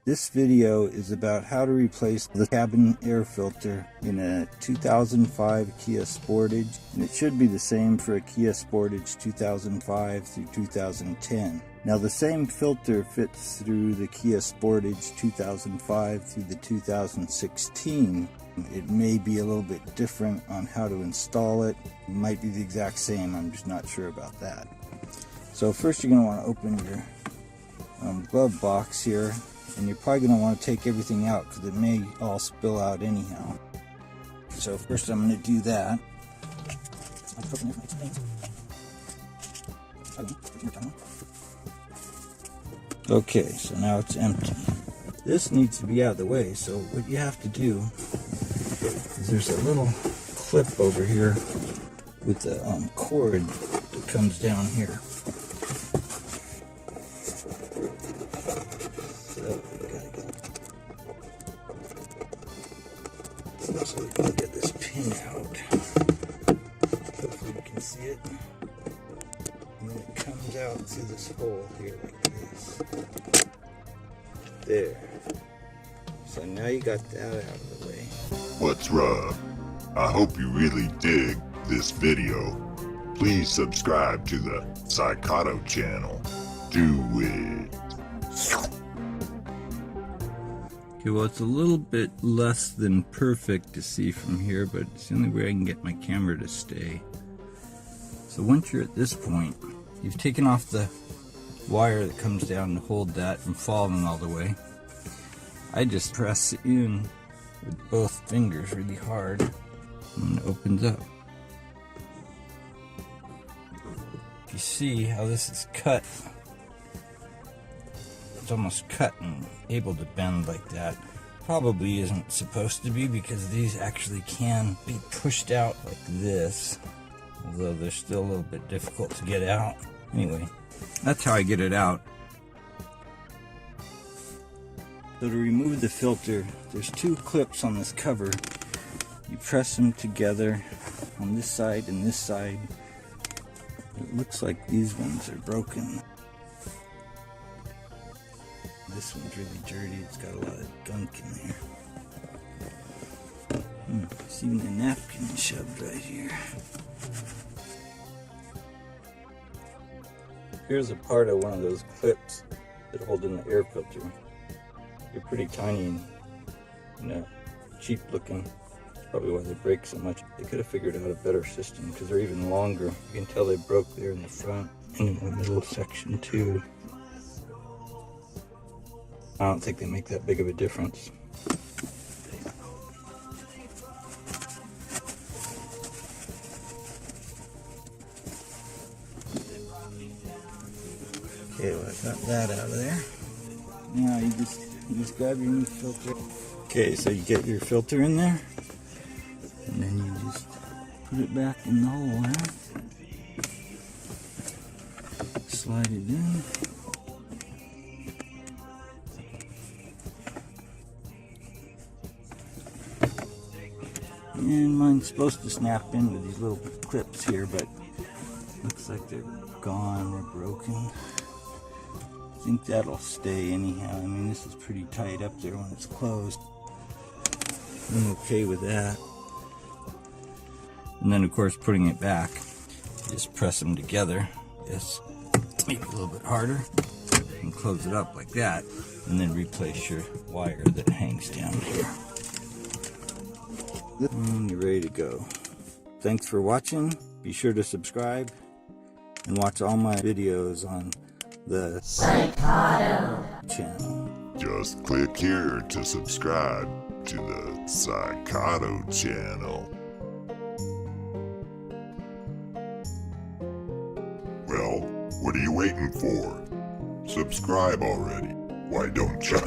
This video is about how to replace the cabin air filter in a 2005 Kia Sportage, and it should be the same for a Kia Sportage 2005 through 2010. Now the same filter fits through the Kia Sportage 2005 through the 2016. It may be a little bit different on how to install it. It might be the exact same, I'm just not sure about that. So first you're going to want to open your glove box here. And you're probably going to want to take everything out because it may all spill out anyhow. So first I'm going to do that. Okay, so now it's empty. This needs to be out of the way, so what you have to do is there's a little clip over here with the cord that comes down here. So we can get this pin out. Hopefully you can see it. And then it comes out through this hole here like this. There. So now you got that out of the way. What's wrong? I hope you really dig this video. Please subscribe to the Psychoto channel. Do it. Okay, well, it's a little bit less than perfect to see from here, but it's the only way I can get my camera to stay. So once you're at this point, you've taken off the wire that comes down to hold that from falling all the way. I just press in with both fingers really hard, and it opens up. You see how this is cut. It's almost cut and able to bend like that. Probably isn't supposed to be because these actually can be pushed out like this, although they're still a little bit difficult to get out. Anyway, that's how I get it out. So to remove the filter, there's two clips on this cover. You press them together on this side and this side. It looks like these ones are broken. This one's really dirty, it's got a lot of gunk in there. There's even a napkin shoved right here. Here's a part of one of those clips that hold in the air filter. They're pretty tiny and cheap looking. That's probably why they break so much. They could have figured out a better system because they're even longer. You can tell they broke there in the front and in the middle section too. I don't think they make that big of a difference. Okay, well, I got that out of there. Now you just grab your new filter. Okay, so you get your filter in there, and then you just put it back in the hole there. Slide it in. And mine's supposed to snap in with these little clips here, but looks like they're gone or broken. I think that'll stay anyhow. I mean, this is pretty tight up there when it's closed. I'm okay with that. And then, of course, putting it back, just press them together. Just make it a little bit harder and close it up like that. And then replace your wire that hangs down here. And you're ready to go. Thanks for watching. Be sure to subscribe and watch all my videos on the Psychoto channel. Just click here to subscribe to the Psychoto channel. Well, what are you waiting for? Subscribe already. Why don't you?